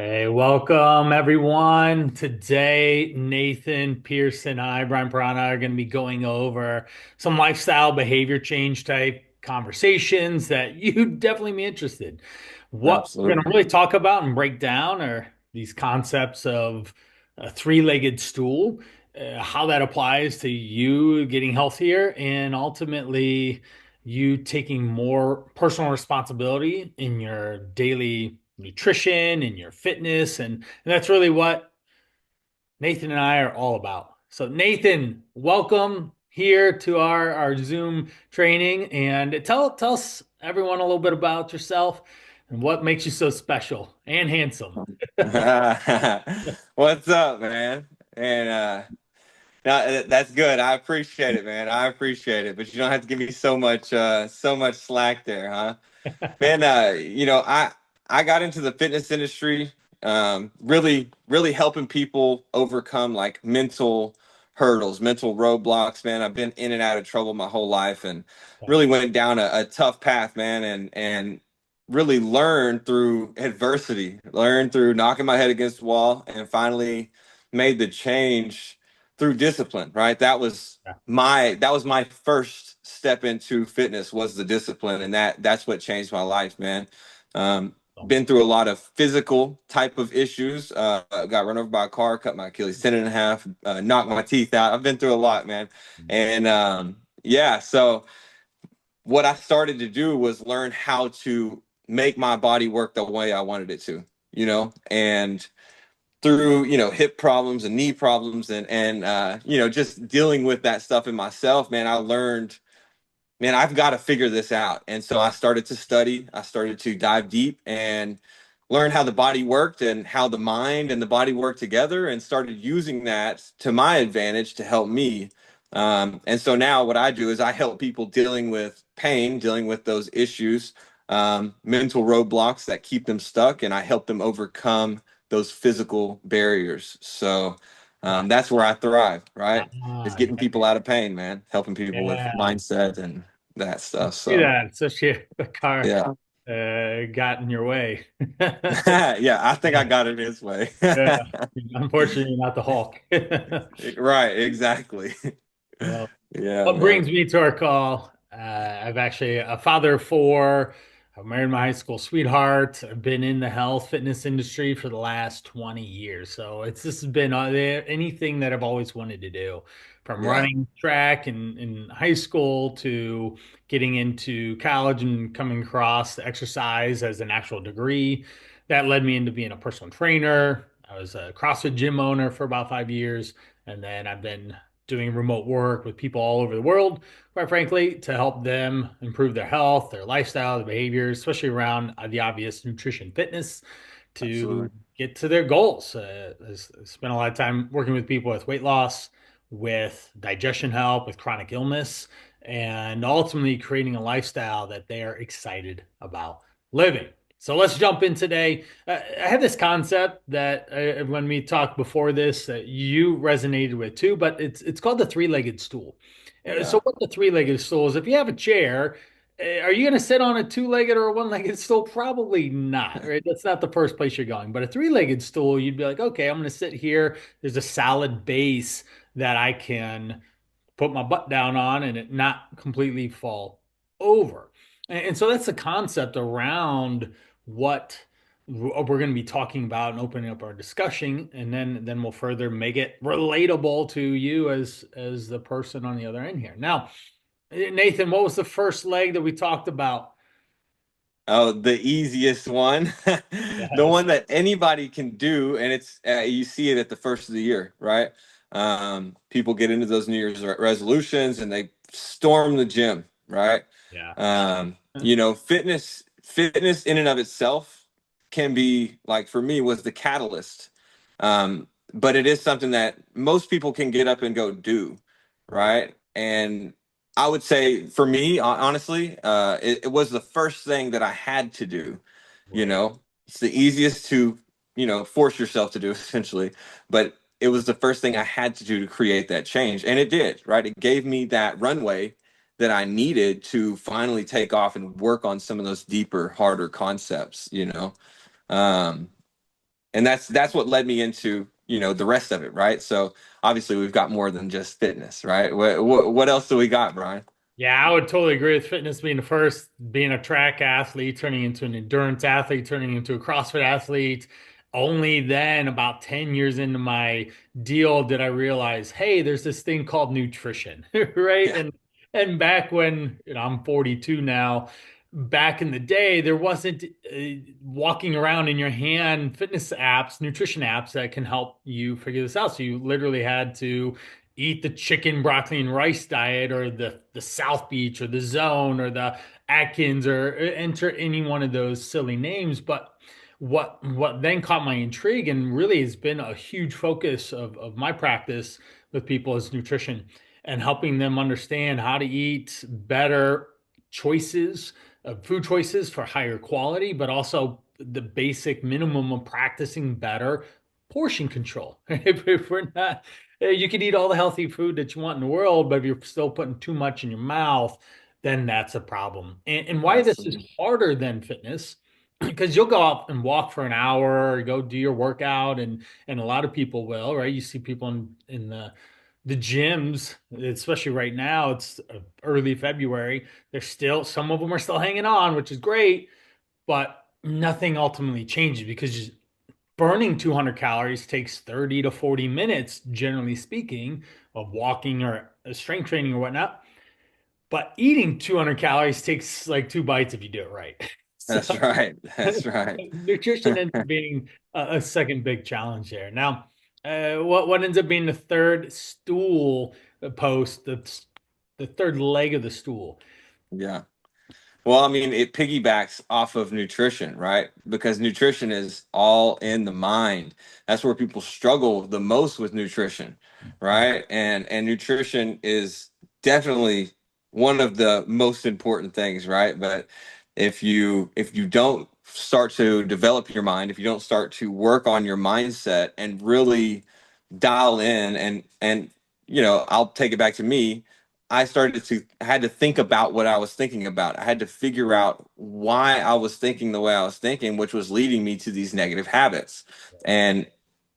Hey, welcome everyone. Today, Nathan, Pearson, I, Brian Piranha are going to be going over some lifestyle behavior change type conversations that you'd definitely be interested. What we're going to Absolutely. really talk about and break down are these concepts of a three-legged stool, how that applies to you getting healthier, and ultimately you taking more personal responsibility in your daily nutrition and your fitness. And that's really what Nathan and I are all about. So, Nathan, welcome here to our Zoom training. And tell us, everyone, a little bit about yourself and what makes you so special and handsome. What's up, man? And no, that's good. I appreciate it, man. I appreciate it. But you don't have to give me so much slack there, huh? Man, I got into the fitness industry, really helping people overcome like mental hurdles, mental roadblocks, man. I've been in and out of trouble my whole life and really went down a tough path, man, and really learned through adversity, learned through knocking my head against the wall, and finally made the change through discipline, right? That was my first step into fitness, was the discipline, and that's what changed my life, man. Been through a lot of physical type of issues. Got run over by a car, cut my Achilles tendon in half, knocked my teeth out. I've been through a lot, man. And yeah, so what I started to do was learn how to make my body work the way I wanted it to, and through hip problems and knee problems and just dealing with that stuff in myself, man, I learned, man, I've got to figure this out. And so I started to study, I started to dive deep and learn how the body worked and how the mind and the body work together, and started using that to my advantage to help me. And so now what I do is I help people dealing with pain, dealing with those issues, mental roadblocks that keep them stuck, and I help them overcome those physical barriers. So that's where I thrive, right? Is getting people out of pain, man, helping people with Yeah, mindset and that stuff. see So that, especially if the car yeah. got in your way. Yeah, I think I got it his way. Yeah, unfortunately, not the Hulk. Right, exactly. Well, Yeah, what man. brings me to our call? I've actually a father of four. I married my high school sweetheart. I've been in the health fitness industry for the last 20 years. So it's this has been anything that I've always wanted to do, from Yeah, running track in high school to getting into college and coming across exercise as an actual degree. That led me into being a personal trainer. I was a CrossFit gym owner for about 5 years. And then I've been doing remote work with people all over the world, quite frankly, to help them improve their health, their lifestyle, their behaviors, especially around the obvious nutrition, fitness, to absolutely. get to their goals. I spent a lot of time working with people with weight loss, with digestion help, with chronic illness, and ultimately creating a lifestyle that they are excited about living. So let's jump in today. I have this concept that when we talked before this, you resonated with too, but it's called the three-legged stool. So Yeah, what the three-legged stool is, if you have a chair, are you going to sit on a two-legged or a one-legged stool? Probably not, right? That's not the first place you're going. But a three-legged stool, you'd be like, okay, I'm going to sit here. There's a solid base that I can put my butt down on and it not completely fall over. And so that's the concept around what we're going to be talking about and opening up our discussion, and then we'll further make it relatable to you as the person on the other end here. Now, Nathan, what was the first leg that we talked about? oh, the easiest one. The Yes. one that anybody can do, and it's you see it at the first of the year, right? People get into those New Year's resolutions and they storm the gym, right? Yeah. Fitness in and of itself can be, like, for me, was the catalyst. But it is something that most people can get up and go do, Right. right? And I would say for me, honestly, it was the first thing that I had to do. You Right. know, it's the easiest to, force yourself to do essentially, but it was the first thing I had to do to create that change. And it did, right? It gave me that runway that I needed to finally take off and work on some of those deeper, harder concepts. Um, And that's what led me into, the rest of it, right? So obviously we've got more than just fitness, right? What else do we got, Brian? Yeah, I would totally agree with fitness being the first, being a track athlete, turning into an endurance athlete, turning into a CrossFit athlete. Only then, about 10 years into my deal, did I realize, hey, there's this thing called nutrition, right? Yeah, And back when, I'm 42 now, back in the day, there wasn't walking around in your hand fitness apps, nutrition apps that can help you figure this out. So you literally had to eat the chicken, broccoli, and rice diet, or the South Beach, or the Zone, or the Atkins, or enter any one of those silly names. But what then caught my intrigue and really has been a huge focus of my practice with people is nutrition and helping them understand how to eat better choices, food choices for higher quality, but also the basic minimum of practicing better portion control. If we're not, you can eat all the healthy food that you want in the world, but if you're still putting too much in your mouth, then that's a problem. And why this is absolutely. harder than fitness, because you'll go out and walk for an hour or go do your workout, and a lot of people will, right? You see people in the gyms, especially right now, it's early February. They're still, some of them are still hanging on, which is great, but nothing ultimately changes because burning 200 calories takes 30 to 40 minutes, generally speaking, of walking or strength training or whatnot. But eating 200 calories takes like two bites if you do it right. So That's right. That's right. nutrition ends up being a second big challenge there. Now, what ends up being the third stool post, the third leg of the stool? Yeah. Well, I mean, it piggybacks off of nutrition, right? Because nutrition is all in the mind. That's where people struggle the most with nutrition, right? And nutrition is definitely one of the most important things, right? But if you don't start to develop your mind, if you don't start to work on your mindset and really dial in and I'll take it back to me. I had to think about what I was thinking about. I had to figure out why I was thinking the way I was thinking, which was leading me to these negative habits. And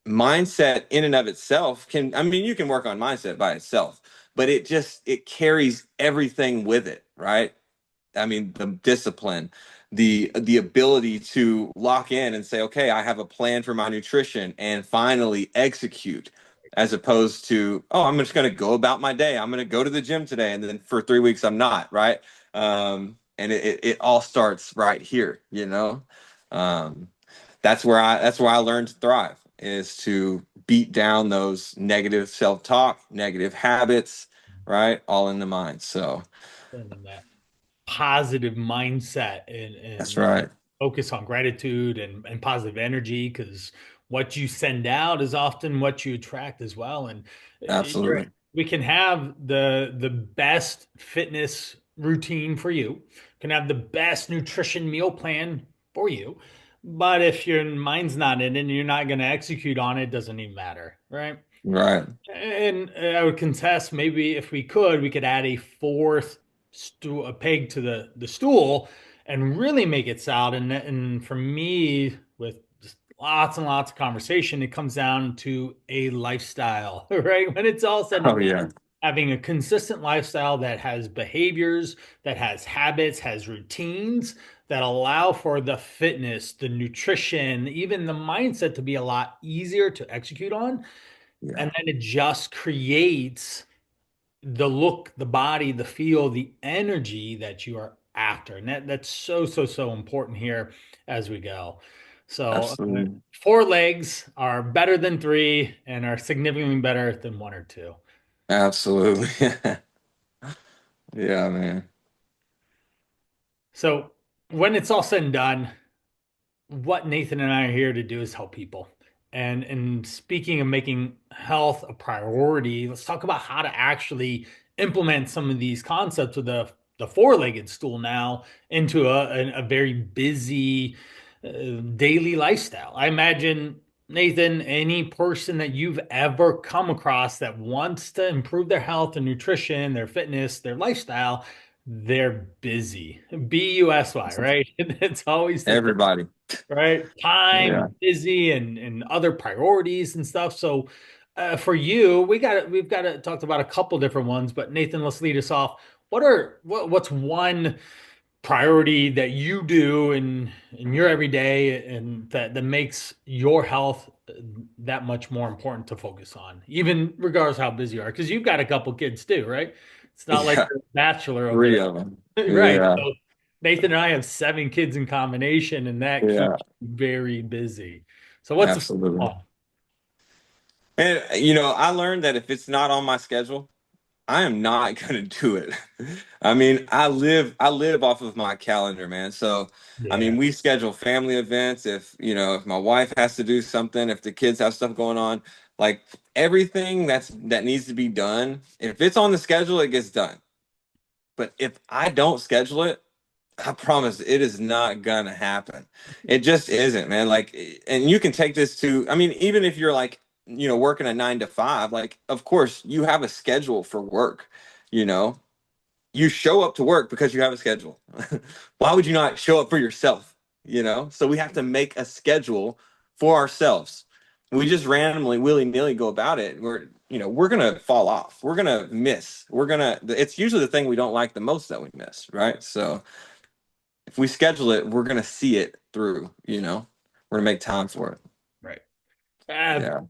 mindset in and of itself can, I mean, you can work on mindset by itself, but it carries everything with it, right? I mean, the discipline, the ability to lock in and say, okay, I have a plan for my nutrition and finally execute, as opposed to, oh, I'm just going to go about my day. I'm going to go to the gym today, and then for 3 weeks I'm not, right? And it all starts right here, you know. Um, that's where I learned to thrive is to beat down those negative self-talk, negative habits, right? All in the mind. So And that positive mindset that's and right. focus on gratitude and positive energy because what you send out is often what you attract as well. And you're, Absolutely. we can have the best fitness routine for you, can have the best nutrition meal plan for you. But if your mind's not in it and you're not going to execute on it, it doesn't even matter, right? Right. And I would contest maybe if we could add a fourth stool, a peg to the stool, and really make it solid. And for me, with just lots and lots of conversation, it comes down to a lifestyle, right? When it's all said Oh and yeah. done, having a consistent lifestyle that has behaviors, that has habits, has routines that allow for the fitness, the nutrition, even the mindset to be a lot easier to execute on, and Yeah. then it just creates the look, the body, the feel, the energy that you are after. And that's so, so, so important here as we go. So, Absolutely. four legs are better than three and are significantly better than one or two. Absolutely. Yeah, man. So, when it's all said and done, what Nathan and I are here to do is help people. And speaking of making health a priority, let's talk about how to actually implement some of these concepts of the four-legged stool now into a very busy daily lifestyle. I imagine, Nathan, any person that you've ever come across that wants to improve their health and nutrition, their fitness, their lifestyle, they're busy. busy, right? It's always the thing, Everybody. right? Time Yeah. and busy and other priorities and stuff. So for you, we've got to talked about a couple different ones, but Nathan, let's lead us off. What's one priority that you do in your everyday and that makes your health that much more important to focus on, even regardless how busy you are? Because you've got a couple kids too, right? It's not like Yeah. you're a bachelor over 3 of them. there. Right. Yeah. So Nathan and I have 7 kids in combination, and that Yeah. keeps you very busy. So what's the Absolutely. one? And I learned that if it's not on my schedule, I am not gonna do it. I live off of my calendar, man. So Yeah. we schedule family events. If my wife has to do something, if the kids have stuff going on, like everything that needs to be done, if it's on the schedule, it gets done. But if I don't schedule it, I promise it is not gonna happen. It just isn't, man. Like, and you can take this to, even if you're like, working a 9 to 5, like, of course, you have a schedule for work, you know, you show up to work because you have a schedule. Why would you not show up for yourself? So we have to make a schedule for ourselves. We just randomly, willy nilly go about it. We're gonna fall off. We're gonna miss. It's usually the thing we don't like the most that we miss, right? So if we schedule it, we're gonna see it through. We're gonna make time for it. Right. Uh, Yeah,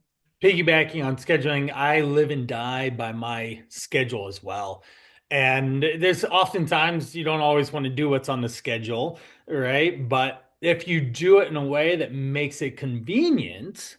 Piggybacking on scheduling, I live and die by my schedule as well. And there's oftentimes you don't always want to do what's on the schedule, right? But if you do it in a way that makes it convenient,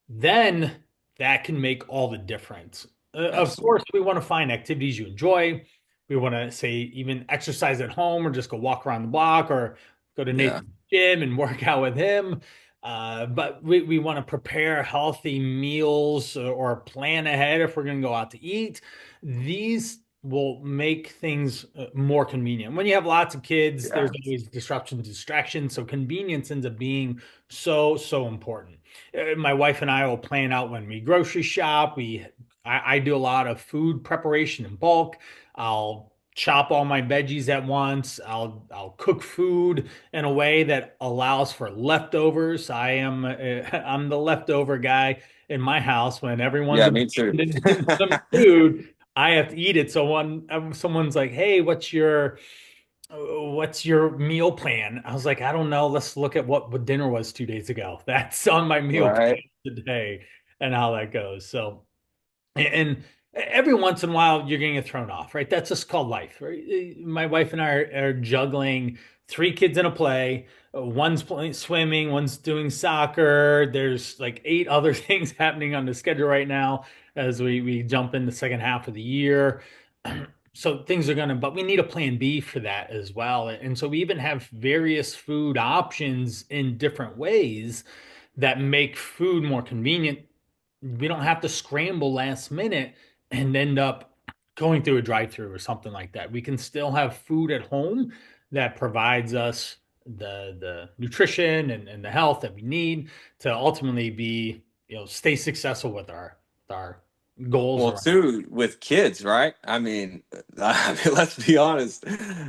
then that can make all the difference. Of absolutely. course, we want to find activities you enjoy. We want to say even exercise at home or just go walk around the block or go to Yeah, Nathan's gym and work out with him. But we want to prepare healthy meals or plan ahead if we're going to go out to eat. These will make things more convenient. When you have lots of kids, there's yeah, always disruption, distraction. So convenience ends up being so important. My wife and I will plan out when we grocery shop. I do a lot of food preparation in bulk. I'll chop all my veggies at once. I'll cook food in a way that allows for leftovers. I'm the leftover guy in my house when everyone's yeah. Me too. abandoned some food. I have to eat it. So when someone's like, "Hey, what's your meal plan?" I was like, I don't know. Let's look at what dinner was 2 days ago. That's on my meal Right. plan today and how that goes. So, and every once in a while, you're going to get thrown off, right? That's just called life, right? My wife and I are juggling 3 kids in a play. One's playing swimming, one's doing soccer. There's like 8 other things happening on the schedule right now as we jump in the second half of the year. So things are gonna, but we need a plan B for that as well. And so we even have various food options in different ways that make food more convenient. We don't have to scramble last minute and end up going through a drive-through or something like that. We can still have food at home that provides us the nutrition and the health that we need to ultimately be, stay successful with our goals Well, around. too, with kids, right? Let's be honest.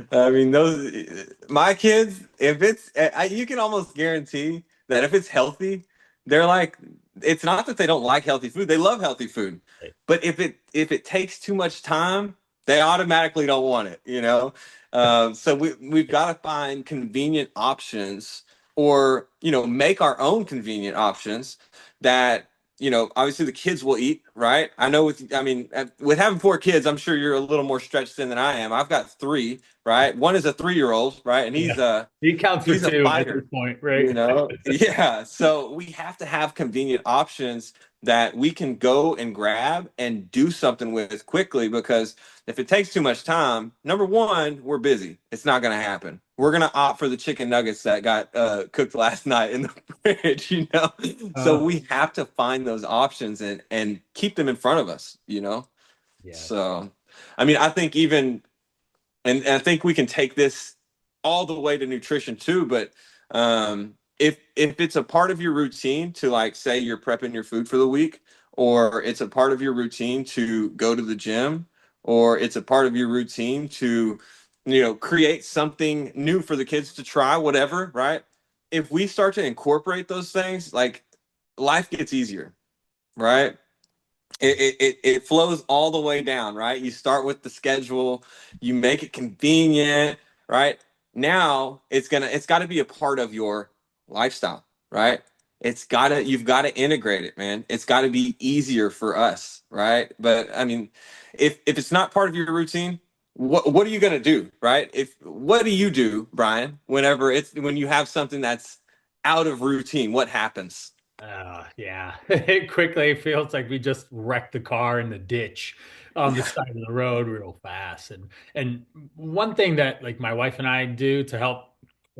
Those my kids, if you can almost guarantee that if it's healthy, they're like, it's not that they don't like healthy food; they love healthy food. But if it takes too much time, they automatically don't want it. So we've got to find convenient options, or make our own convenient options that obviously the kids will eat, right? I know with having 4 kids, I'm sure you're a little more stretched thin than I am. I've got 3, right? One is a 3-year-old, right? And Yeah. He counts for he's a two at this fighter, point, right? Yeah. So we have to have convenient options that we can go and grab and do something with quickly, because if it takes too much time, number one, we're busy. It's not going to happen. We're going to opt for the chicken nuggets that got cooked last night in the fridge. So Uh, we have to find those options and keep them in front of us. yes. So, I think even, and I think we can take this all the way to nutrition too. But if it's a part of your routine to, like, say you're prepping your food for the week, or it's a part of your routine to go to the gym, or it's a part of your routine to, create something new for the kids to try, whatever, right? If we start to incorporate those things, like life gets easier, right? It flows all the way down, right? You start with the schedule, you make it convenient, right? Now it's got to be a part of your lifestyle, right? You've got to integrate it, man. It's got to be easier for us, right? But I mean, if it's not part of your routine, what are you gonna do, right? If What do you do, Brian, when you have something that's out of routine? What happens? Yeah. It quickly feels like we just wrecked the car in the ditch on the side of the road real fast. And one thing that like my wife and I do to help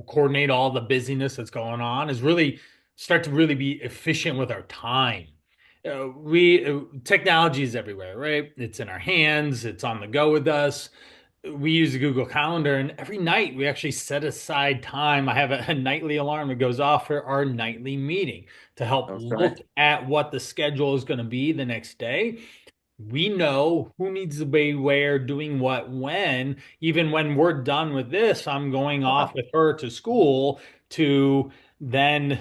coordinate all the busyness that's going on is really start to really be efficient with our time. We Technology is everywhere, right? It's in our hands, it's on the go with us. We use the Google Calendar, and every night we actually set aside time. I have a nightly alarm that goes off for our nightly meeting to help Okay. look at what the schedule is going to be the next day. We know who needs to be where, doing what, when. Even when we're done with this, I'm going off Wow. with her to school to then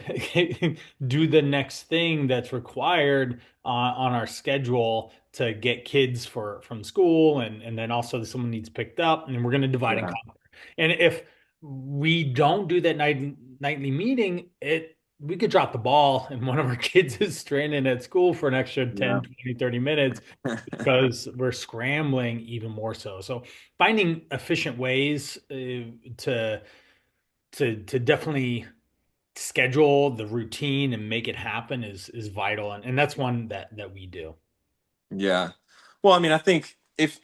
do the next thing that's required on our schedule to get kids from school, and then also someone needs picked up, and we're going to divide and Yeah. conquer. And if we don't do that nightly meeting, it we could drop the ball and one of our kids is stranded at school for an extra Yeah. 10, 20, 30 minutes because we're scrambling even more so. So finding efficient ways to definitely schedule the routine and make it happen is vital, and that's one that we do. Yeah. Well, I mean, I think if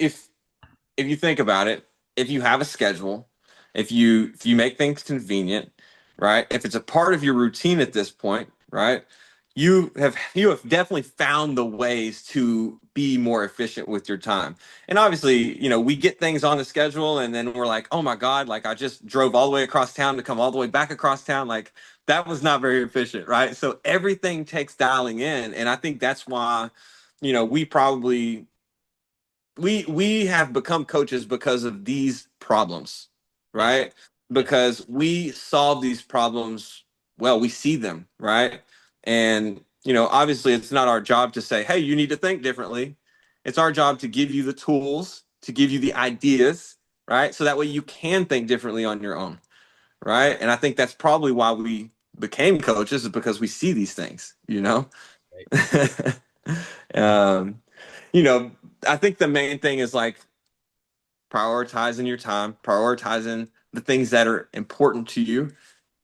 you think about it, if you have a schedule, if you make things convenient, right? If it's a part of your routine at this point, right? You have definitely found the ways to be more efficient with your time. And obviously, we get things on the schedule and then we're like, "Oh my God, like I just drove all the way across town to come all the way back across town." Like that was not very efficient, right? So everything takes dialing in, and I think that's why, we probably we have become coaches because of these problems, Yeah. right? Yeah. Because we solve these problems, well, we see them, right? And obviously it's not our job to say, hey, you need to think differently. It's our job to give you the tools, to give you the ideas, right? So that way you can think differently on your own, right? And I think that's probably why we became coaches, is because we see these things. Right. um, you know, I think the main thing is like prioritizing your time, prioritizing the things that are important to you,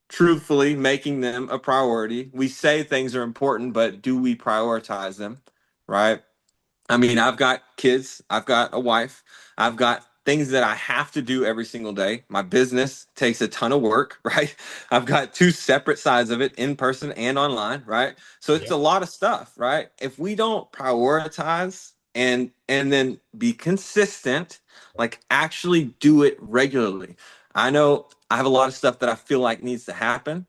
truthfully making them a priority. We say things are important, but do we prioritize them? Right? I mean, I've got kids, I've got a wife, I've got things that I have to do every single day. My business takes a ton of work, right? I've got two separate sides of it, in person and online, right? So it's Yep. a lot of stuff, right? If we don't prioritize and then be consistent, like actually do it regularly. I know I have a lot of stuff that I feel like needs to happen.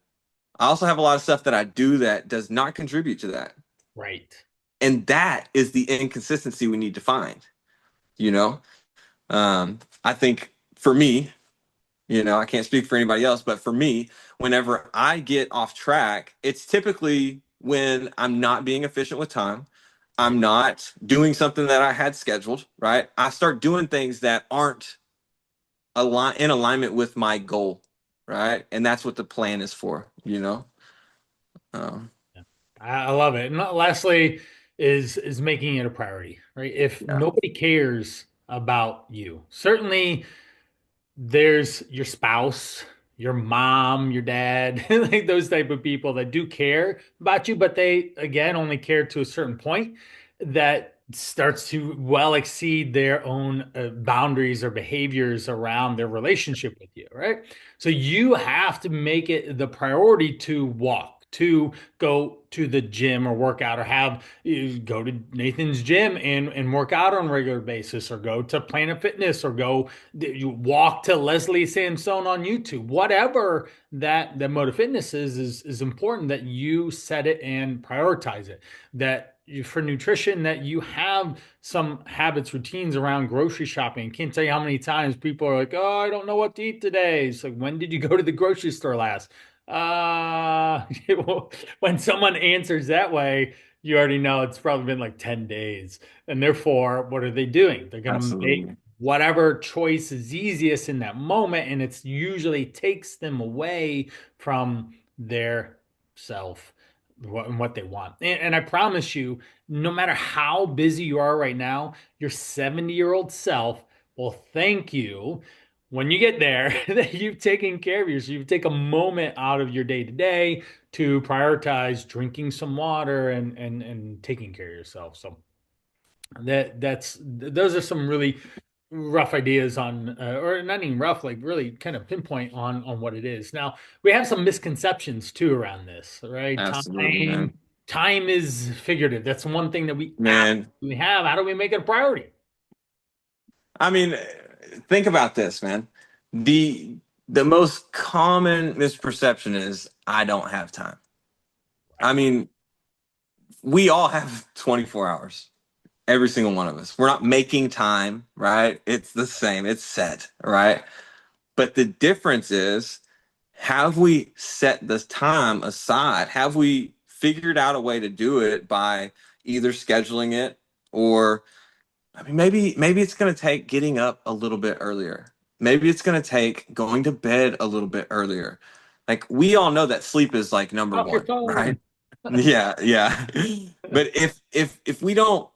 I also have a lot of stuff that I do that does not contribute to that. Right. And that is the inconsistency we need to find, you know? I think for me, I can't speak for anybody else, but for me, whenever I get off track, it's typically when I'm not being efficient with time. Right. I'm not doing something that I had scheduled, right? I start doing things that aren't in alignment with my goal, right? And that's what the plan is for. Um, Yeah. I love it. And lastly is making it a priority, right? If yeah, nobody cares about you, certainly there's your spouse, your mom, your dad, like those type of people that do care about you, but they again only care to a certain point that starts to well exceed their own boundaries or behaviors around their relationship with you, right? So you have to make it the priority to walk, to go to the gym or work out, or have you go to Nathan's gym and work out on a regular basis, or go to Planet Fitness, or go you walk to Leslie Sansone on YouTube. Whatever that mode of fitness is important that you set it and prioritize it. That you, for nutrition, that you have some habits, routines around grocery shopping. Can't tell you how many times people are like, "Oh, I don't know what to eat today." It's like, when did you go to the grocery store last? Uh, when someone answers that way, you already know it's probably been like 10 days. And therefore, what are they doing? They're going to make Absolutely. whatever choice is easiest in that moment. And it's usually takes them away from their self and what they want. And I promise you, no matter how busy you are right now, your 70-year-old self will thank you when you get there that you've taken care of yourself. You take a moment out of your day to day to prioritize drinking some water and taking care of yourself. So that's those are some really rough ideas on, or not even rough, like really kind of pinpoint on what it is. Now we have some misconceptions too around this, right? Absolutely, man. Time is figurative. That's one thing that we Man, absolutely have. How do we make it a priority? I mean, think about this, man. The the most common misperception is I don't have time. I mean, we all have 24 hours. Every single one of us. We're not making time, right? It's the same. It's set, right? But the difference is, have we set this time aside? Have we figured out a way to do it by either scheduling it, or I mean, maybe it's going to take getting up a little bit earlier. Maybe it's going to take going to bed a little bit earlier. Like, we all know that sleep is like number Off your one, phone. right? Yeah, yeah. But if we don't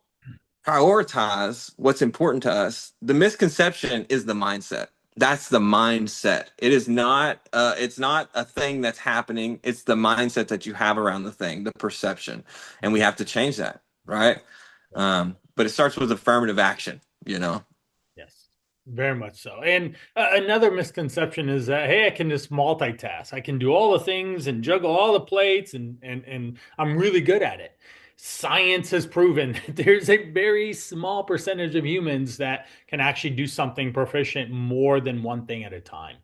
prioritize what's important to us, the misconception is the mindset. That's the mindset. It is not it's not a thing that's happening. It's the mindset that you have around the thing, the perception. And we have to change that, right? But it starts with affirmative action, you know. Yes, very much so. And another misconception is that, hey, I can just multitask. I can do all the things and juggle all the plates, and I'm really good at it. Science has proven that there's a very small percentage of humans that can actually do something proficient more than one thing at a time.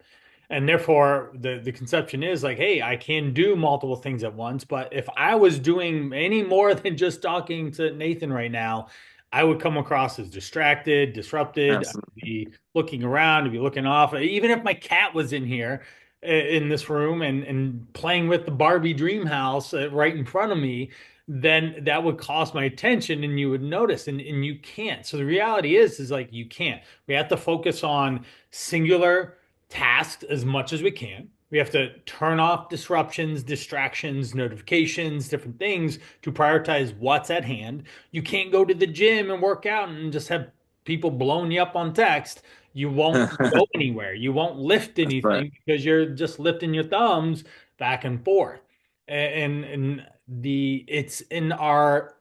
And therefore, the conception is like, hey, I can do multiple things at once. But if I was doing any more than just talking to Nathan right now, I would come across as distracted, disrupted. I'd Absolutely. be looking around, I'd be looking off. Even if my cat was in here, in this room, and playing with the Barbie dream house right in front of me, then that would cost my attention and you would notice, and you can't. So the reality is like, you can't. We have to focus on singular tasks as much as we can. We have to turn off disruptions, distractions, notifications, different things to prioritize what's at hand. You can't go to the gym and work out and just have people blowing you up on text. You won't go That's anywhere. You won't lift right. anything because you're just lifting your thumbs back and forth. And it's in our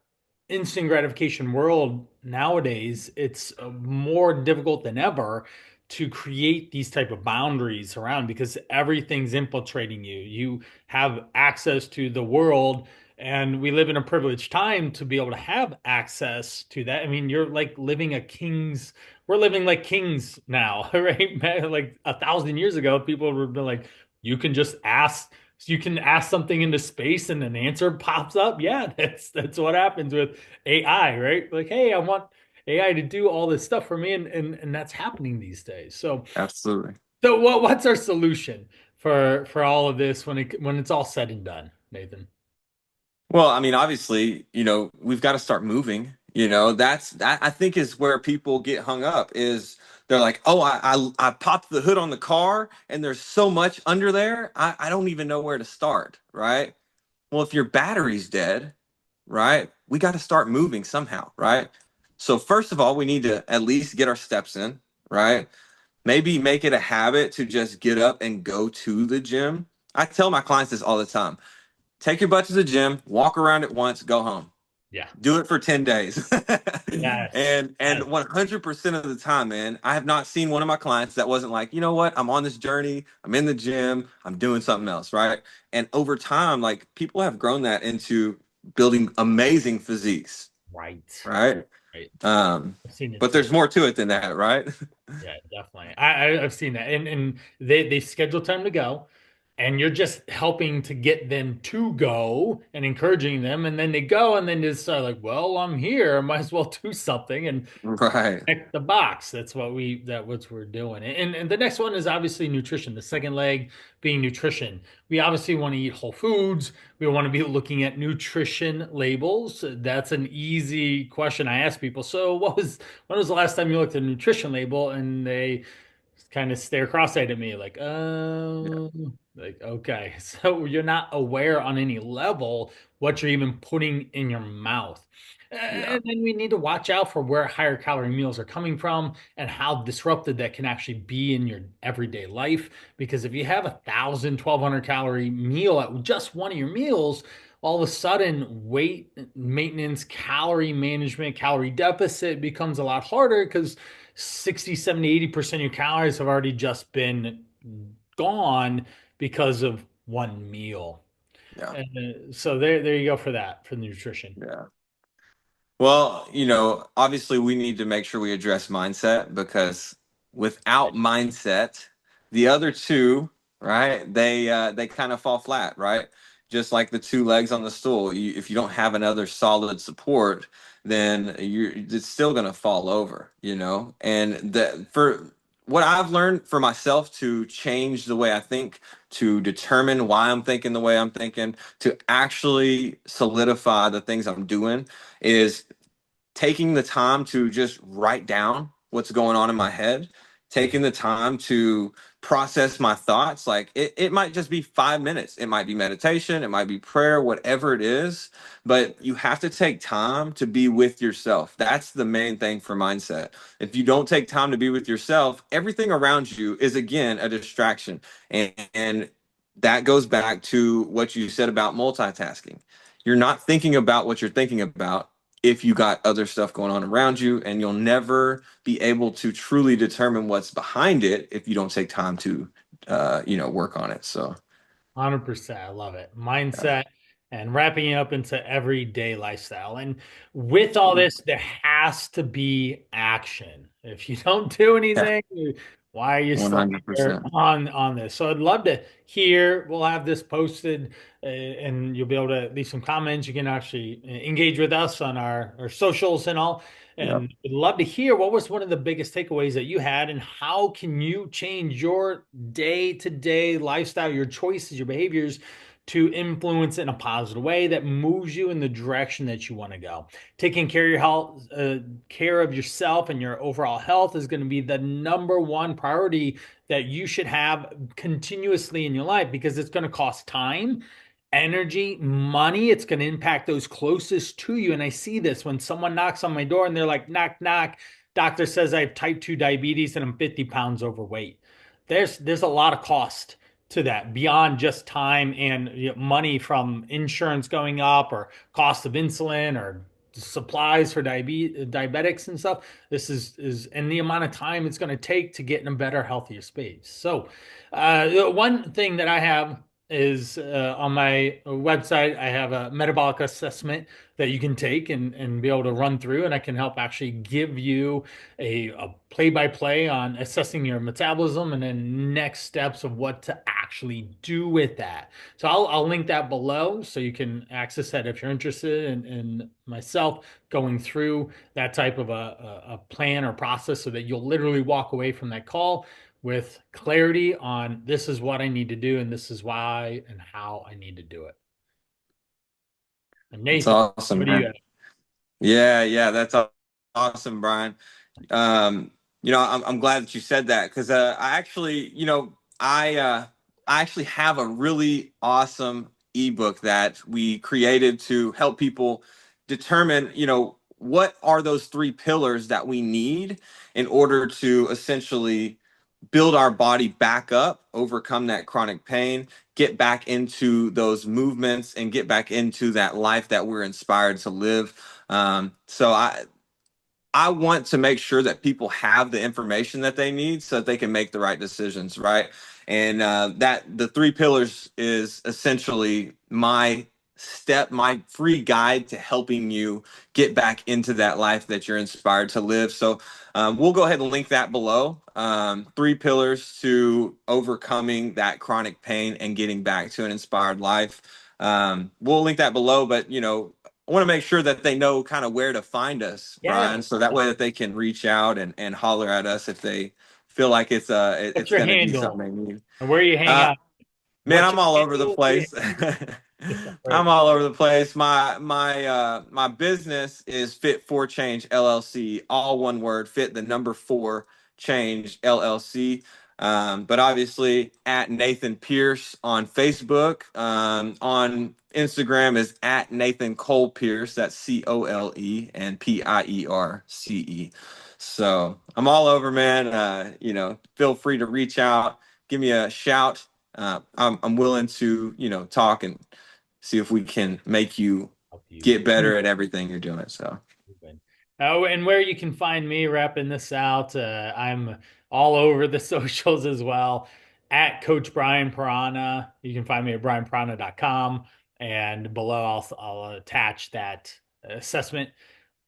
instant gratification world nowadays, it's more difficult than ever to create these type of boundaries around, because everything's infiltrating you. You have access to the world, and we live in a privileged time to be able to have access to that. I mean, you're like living a king's, we're living like kings now, right? Like 1,000 years ago, people would have been like, you can just ask, you can ask something into space and an answer pops up. Yeah, that's what happens with AI, right? Like, hey, I want AI to do all this stuff for me, and that's happening these days. So Absolutely. what's our solution for all of this when it's all said and done, Nathan? Well, I mean, obviously, we've got to start moving. That I think is where people get hung up is they're like, oh, I popped the hood on the car and there's so much under there. I don't even know where to start, right? Well, if your battery's dead, right, we got to start moving somehow, right? So first of all, we need to at least get our steps in, right? Maybe make it a habit to just get up and go to the gym. I tell my clients this all the time. Take your butt to the gym, walk around it once, go home. Yeah. Do it for 10 days. Yes. And 100% of the time, man, I have not seen one of my clients that wasn't like, you know what, I'm on this journey, I'm in the gym, I'm doing something else, right? And over time, like people have grown that into building amazing physiques, Right. right? Right. Um, I've seen it but too. there's more to it than that, right? Yeah, definitely. I've seen that, and they schedule time to go, and you're just helping to get them to go and encouraging them, and then they go, and then they start like, well, I'm here, I might as well do something, and Right. check the box. That's what we're doing. And the next one is obviously nutrition. The second leg being nutrition. We obviously want to eat whole foods. We want to be looking at nutrition labels. That's an easy question I ask people. So when was the last time you looked at a nutrition label? And they kind of stare cross-eyed at me like, Yeah. like, okay. So you're not aware on any level what you're even putting in your mouth. Yeah. And then we need to watch out for where higher calorie meals are coming from and how disrupted that can actually be in your everyday life. Because if you have 1,000, 1,200 calorie meal at just one of your meals, all of a sudden weight maintenance, calorie management, calorie deficit becomes a lot harder because 60, 70, 80% of your calories have already just been gone because of one meal. Yeah. And so there you go for that, for the nutrition. Yeah. Well, obviously we need to make sure we address mindset because without mindset, the other two, right? They kind of fall flat, right? Just like the two legs on the stool. If you don't have another solid support, then it's still going to fall over, And for what I've learned for myself to change the way I think, to determine why I'm thinking the way I'm thinking, to actually solidify the things I'm doing is taking the time to just write down what's going on in my head, taking the time to process my thoughts. Like it might just be 5 minutes. It might be meditation, it might be prayer, whatever it is. But you have to take time to be with yourself. That's the main thing for mindset. If you don't take time to be with yourself, everything around you is again a distraction. And that goes back to what you said about multitasking. You're not thinking about what you're thinking about if you got other stuff going on around you, and you'll never be able to truly determine what's behind it if you don't take time to work on it. So 100%. I love it. yeah. Mindset and wrapping it up into everyday lifestyle. And with all this, there has to be action. If you don't do Yeah, anything, why are you still here 100%. on this? So I'd love to hear. We'll have this posted, and you'll be able to leave some comments. You can actually engage with us on our socials and all. Yep. And I'd love to hear what was one of the biggest takeaways that you had, and how can you change your day-to-day lifestyle, your choices, your behaviors to influence in a positive way that moves you in the direction that you want to go. Taking care of your health, care of yourself and your overall health is going to be the number one priority that you should have continuously in your life, because it's going to cost time, energy, money. It's going to impact those closest to you. And I see this when someone knocks on my door and they're like, knock, knock. Doctor says I have type 2 diabetes and I'm 50 pounds overweight. There's a lot of cost to that beyond just time and money from insurance going up, or cost of insulin, or supplies for diabetics and stuff. This is and the amount of time it's going to take to get in a better, healthier space. So, one thing that I have is on my website, I have a metabolic assessment that you can take and be able to run through, and I can help actually give you a play-by-play on assessing your metabolism and then next steps of what to actually do with that. So I'll link that below so you can access that if you're interested in myself going through that type of a plan or process, so that you'll literally walk away from that call with clarity on this is what I need to do and this is why and how I need to do it. And That's Nathan, awesome, what do you man. got? Yeah, yeah, that's awesome, Brian. I'm glad that you said that because I actually, I actually have a really awesome ebook that we created to help people determine, what are those three pillars that we need in order to essentially build our body back up, overcome that chronic pain, get back into those movements, and get back into that life that we're inspired to live. So I want to make sure that people have the information that they need so that they can make the right decisions, right? And that the three pillars is essentially my free guide to helping you get back into that life that you're inspired to live. So we'll go ahead and link that below. Three pillars to overcoming that chronic pain and getting back to an inspired life. We'll link that below, but I want to make sure that they know kind of where to find us, Yeah. Brian, so that way that they can reach out and holler at us if they feel like What's it's your going to be something handle they need. and where you hang Uh, out? Man, What's I'm your all over the handle? place. Right. I'm all over the place. My business is Fit for Change LLC, all one word, fit the number four change LLC. But obviously at Nathan Pierce on Facebook. On Instagram is at Nathan Cole Pierce. That's Cole and Pierce. So I'm all over, man. Feel free to reach out, give me a shout. I'm willing to talk and see if we can make you Help you. get better at everything you're doing. So Oh, and where you can find me wrapping this out, I'm all over the socials as well at Coach Brian Piranha. You can find me at brianpiranha.com. And below, I'll attach that assessment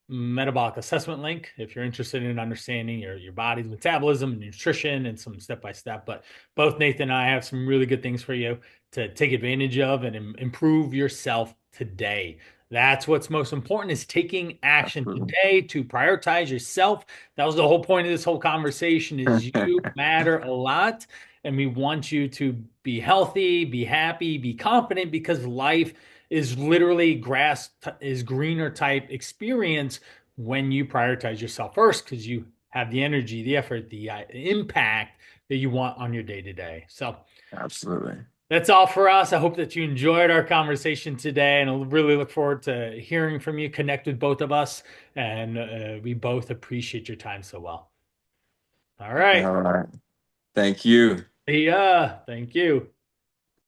metabolic assessment link if you're interested in understanding your body's metabolism and nutrition and some step by step. But both Nathan and I have some really good things for you to take advantage of and improve yourself today. That's what's most important is taking action absolutely. today to prioritize yourself. That was the whole point of this whole conversation is you matter a lot and we want you to be healthy, be happy, be confident because life is literally grass is greener type experience when you prioritize yourself first because you have the energy, the effort, the impact that you want on your day to day. So Absolutely. that's all for us. I hope that you enjoyed our conversation today, and I really look forward to hearing from you, connect with both of us, and we both appreciate your time so well. All right. All right. Thank you. Yeah. Thank you.